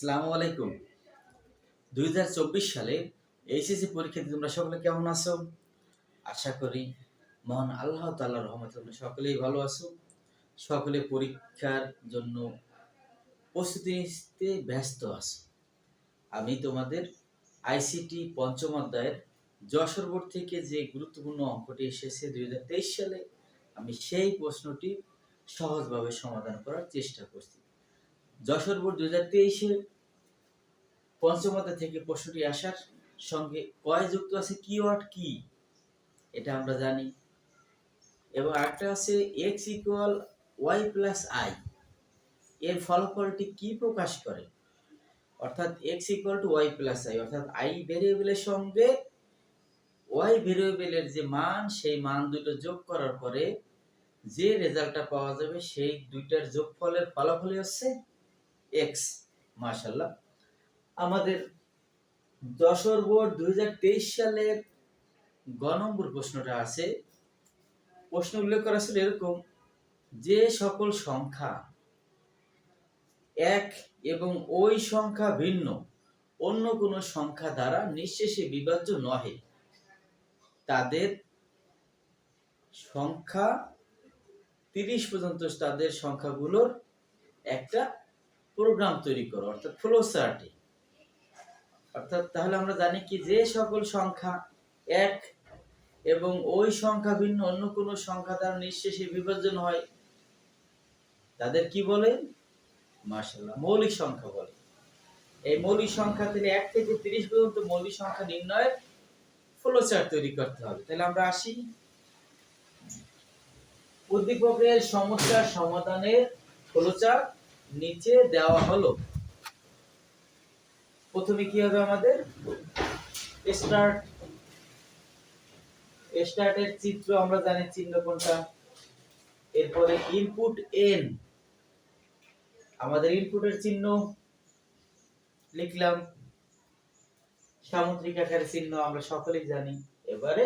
আসসালামু আলাইকুম। 2024 সালে এইচএসসি পরীক্ষার্থী তোমরা সকলে কেমন আছো? আশা করি মহান আল্লাহ তাআলার রহমতে তোমরা সকলেই ভালো আছো। সকলে পরীক্ষার জন্য প্রস্তুতি নিতে ব্যস্ত আছো। আমি তোমাদের আইসিটি পঞ্চম অধ্যায়ের যশোর বোর্ড থেকে যে গুরুত্বপূর্ণ অঙ্কটি এসেছে 2023 সালে, আমি সেই প্রশ্নটি সহজভাবে সমাধান করার চেষ্টা করছি। যশোর বোর্ড 2023-এ পঞ্চম অধ্যায় থেকে প্রশ্নটি আসার সঙ্গে কয় যুক্ত আছে কিওয়ার্ড কি, এটা আমরা জানি। এবং আরেকটা আছে X equal Y plus I, এর ফলাফলটি কি প্রকাশ করে। অর্থাৎ X equal to Y plus I, অর্থাৎ আই ভেরিয়েবলের সঙ্গে ওয়াই ভেরিয়েবলের যে মান, সেই মান দুটো যোগ করার পরে যে রেজাল্টটা পাওয়া যাবে সেই দুইটার যোগফলের ফলাফলই হচ্ছে এক্স। মাশাআল্লাহ, আমাদের যশোর বোর্ড 2023 সালের গ নম্বর প্রশ্নটা আছে। প্রশ্ন উল্লেখ করা ছিল এরকম: যে সকল সংখ্যা এক এবং ওই সংখ্যা ভিন্ন অন্য কোনো সংখ্যা দ্বারা নিঃশেষে বিভাজ্য নহে, তাদের সংখ্যা 30 পর্যন্ত তাদের সংখ্যাগুলোর একটা প্রোগ্রাম তৈরি করো, অর্থাৎ ফ্লো চার্টে। অর্থাৎ তাহলে আমরা জানি কি, যে সকল সংখ্যা এক এবং ওই সংখ্যা ভিন্ন অন্য কোনো সংখ্যা দ্বারা নিঃশেষে বিভাজন হয়, তাদের কি বলে? মাশাআল্লাহ, মৌলিক সংখ্যা বলে। এই মৌলিক সংখ্যা থেকে 1 থেকে 30 পর্যন্ত মৌলিক সংখ্যা নির্ণয়ের ফ্লো চার্ট তৈরি করতে হবে। তাহলে আমরা আসি উদ্দীপকের সমস্যার সমাধানের ফ্লো চার্ট নিচে দেওয়া হলো। প্রথমে কি হবে আমাদের? স্টার্টের চিত্র আমরা জানি, চিহ্ন কোনটা। এরপরে ইনপুট এন, আমাদের ইনপুটের চিহ্ন লিখলাম, সামুদ্রিক আকারের চিহ্ন আমরা সকলেই জানি। এবারে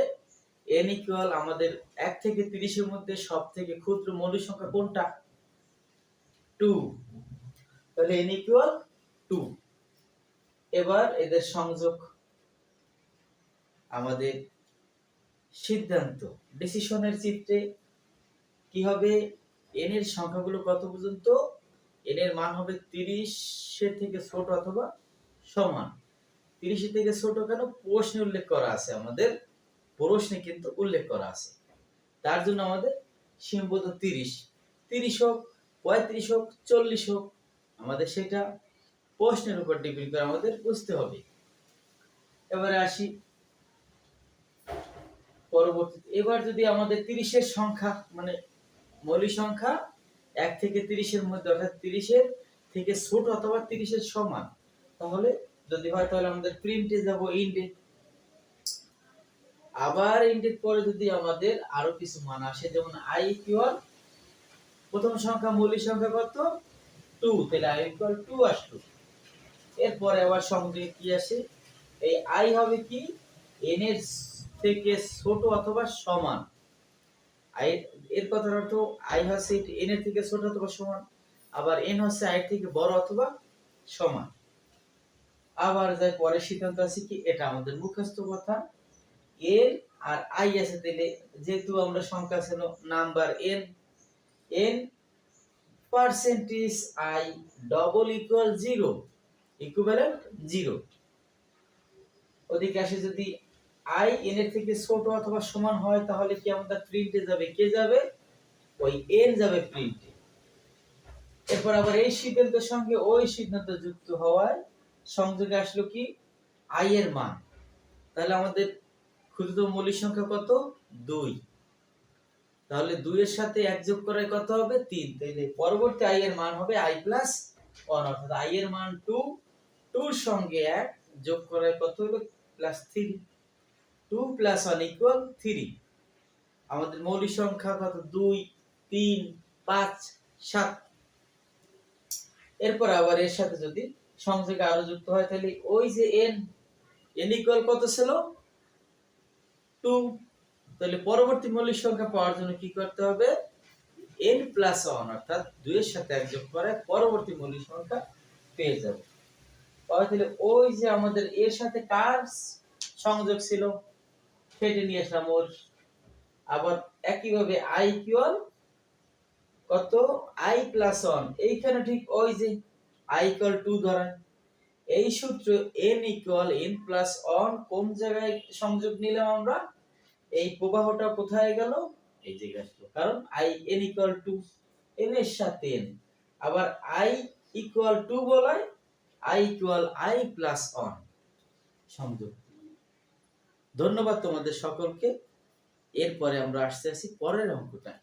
n ইকুয়াল, আমাদের 1 থেকে 30 এর মধ্যে সব থেকে ক্ষুদ্র মৌলিক সংখ্যা কোনটা? 2। তাহলে n ইকুয়াল 2। এবার এদের সংযোগ, আমাদের সিদ্ধান্ত ডিসিশনের চিত্রে কি হবে? n এর সংখ্যাগুলো কত পর্যন্ত? n এর মান হবে 30 এর থেকে ছোট অথবা সমান। 30 এর থেকে ছোট কেন? প্রশ্নে উল্লেখ করা আছে, আমাদের প্রশ্নে কিন্তু উল্লেখ করা আছে। তার জন্য আমাদের সীমাবদ্ধ 30 হোক, 35 হোক, 40 হোক, আমাদের সেটা প্রশ্নের উপর ডিপেন্ড করে আমাদের বুঝতে হবে। এবারে আসি পরবর্তীতে। এবার যদি আমাদের 30 এর সংখ্যা, মানে মৌলিক সংখ্যা 1 থেকে 30 এর মধ্যে, অর্থাৎ 30 এর থেকে ছোট অথবা 30 এর সমান, তাহলে যদি হয় তাহলে আমাদের প্রিন্টে যাব, ইন্ডে। আবার ইন্ডের পরে যদি আমাদের আরো কিছু মান আসে, যেমন i ইকুয়াল, প্রথম সংখ্যা মৌলিক সংখ্যা কত? 2, তাহলে i ইকুয়াল 2 আসলো। এরপরে আবার সংযোগে কি আসে? এই i হবে কি n এর থেকে ছোট অথবা সমান। i এর কথার অর্থ i হচ্ছে n এর থেকে ছোট অথবা সমান, আবার n হচ্ছে i এর থেকে বড় অথবা সমান। আবার যাই পরের সিদ্ধান্ত আছে কি, এটা আমাদের মুখস্থ কথা। n আর i আছে, তাহলে যেহেতু আমরা সংখ্যা ছিল number n percentage i double equal 0, equivalent 0। ওদিকে আসে যদি i n এর থেকে ছোট অথবা সমান হয়, তাহলে কি আমাদের প্রিন্টে যাবে? কে যাবে? ওই n যাবে প্রিন্টে। এরপর আবার এই সিদ্ধান্তের সঙ্গে ওই সিদ্ধান্ত যুক্ত হওয়ায় সংযোগে আসলো কি i এর মান। তাহলে আমাদের ক্ষুদ্রতম মৌলিক সংখ্যা কত? 2। তাহলে 2 এর সাথে 1 যোগ করায় কত হবে? 3। তাহলে পরবর্তী i এর মান হবে i প্লাস 1, অর্থাৎ i এর মান 2, 2 এর সঙ্গে 1 যোগ করায় কত হলো? প্লাস 3। 2 plus 1 equal 3। আমাদের মৌলিক সংখ্যা কত? 2, 3, 5, 7। এরপর আবার এর সাথে যদি সংযোগে আরো যুক্ত হয়, তাহলে ওই যে n ইকুয়াল কত ছিল? 2। তাহলে পরবর্তী মৌলিক সংখ্যা পাওয়ার জন্য কি করতে হবে? n প্লাস 1, অর্থাৎ 2 এর সাথে 1 যোগ করে পরবর্তী মৌলিক সংখ্যা পেয়ে যাব। তাহলে ওই যে আমাদের এর সাথে কার সংযোগ ছিল সেটা নিয়ে আসলাম ওর। আবার একইভাবে i ইকুয়াল কত i প্লাস 1, এইখানে ঠিক ওই যে i ইকুয়াল 2 ধরেন, এই সূত্র n ইকুয়াল n প্লাস 1 কোন জায়গায় সংযোগ নিলাম আমরা, এই প্রবাহটা কোথায় গেল, এই জায়গায় আসলো, কারণ i n ইকুয়াল 2, n এর সাথে n, আবার i ইকুয়াল 2 বলায় i ইকুয়াল i প্লাস 1 সংযোগ। ধন্যবাদ তোমাদের সকলকে। এরপরে আমরা আসছি পরের অঙ্কটা।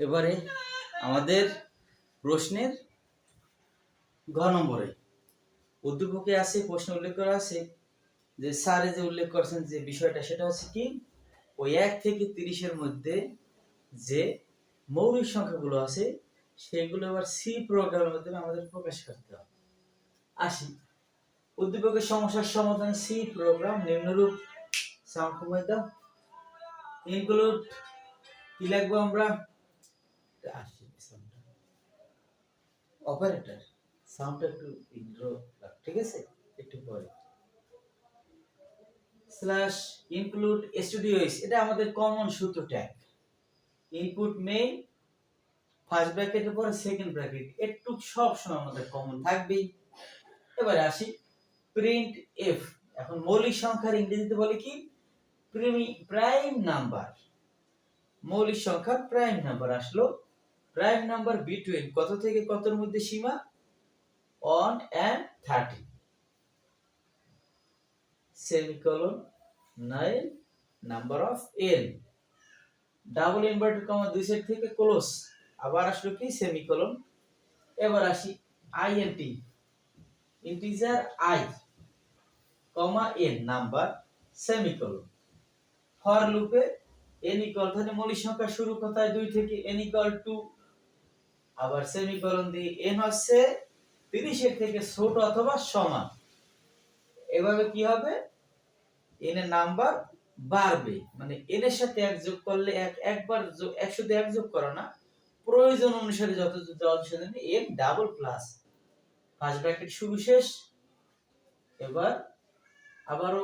এবারে আমাদের প্রশ্নের ঘ নম্বরে উদ্দীপকে আছে, প্রশ্ন উল্লেখ করা আছে যে স্যারে যে উল্লেখ করেছেন যে বিষয়টা, সেটা হচ্ছে কি ওই 1 থেকে 30 এর মধ্যে যে মৌলিক সংখ্যাগুলো আছে সেগুলো আবার সি প্রোগ্রামের মাধ্যমে আমাদের প্রকাশ করতে হবে। আসি উদ্দীপকের সমস্যার সমাধান সি প্রোগ্রাম নিম্নরূপ। সাউন্ড কমাই দাও। ইনক্লুড কি লিখবো আমরা, আসি অপারেটর সাউন্ডটা একটু ইন্ট্রো, ঠিক আছে, একটু পরে স্ল্যাশ ইনক্লুড স্টুডিওস, এটা আমাদের কমন সূত্র ট্যাগ। ইনপুট মেইন ফার্স্ট ব্র্যাকেটের পরে সেকেন্ড ব্র্যাকেট, একটু সব সময় আমাদের কমন থাকবেই। এবারে আসি প্রিন্ট এফ। এখন মৌলিক সংখ্যার ইংরেজিতে বলে কি প্রাইম নাম্বার, মৌলিক সংখ্যা প্রাইম নাম্বার আসলো, প্রাইম নাম্বার বিটুইন কত থেকে কতর মধ্যে সীমা 1 and 30 semicolon 9 number of n, double inverted comma দুই সাইড থেকে ক্লোজ, আবার আসলো কি সেমিকোলন। এবার আসি int integer i comma n number semicolon. For লুপে n ইকুয়াল, তাহলে মৌলিক সংখ্যা শুরু কোথায় 2 থেকে, n ইকুয়াল 2, আবার সেমিকোলন দিয়ে n হচ্ছে 30 এর থেকে ছোট অথবা সমান। এভাবে কি হবে n এর নাম্বার বাড়বে, মানে n এর সাথে 1 যোগ করলে একবার 1 সাথে 1 যোগ করো না, প্রয়োজন অনুসারে যত সেজন্য n double plus first bracket শুরু শেষ। এবার আবারও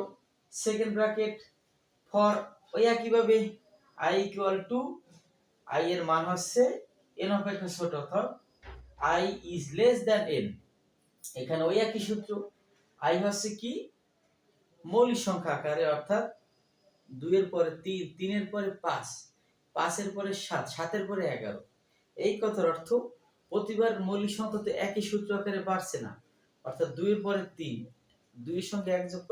সেকেন্ড ব্র্যাকেট ফর ওই একইভাবে i ইকুয়াল টু, i এর মান হচ্ছে n অপেক্ষা ছোট, অর্থাৎ i is less than n। এখানে ওই একই সূত্র, i হচ্ছে কি মৌলিক সংখ্যা আকারে, অর্থাৎ 2 এর পরে 3, 3 এর পরে 5, 5 এর পরে 7, 7 এর পরে 11। এই কথার অর্থ প্রতিবার মৌলিক সংখ্যা তো একই সূত্র আকারে বাড়ছে না, অর্থাৎ 2 এর পরে 3, 2 এর সঙ্গে 1 যোগ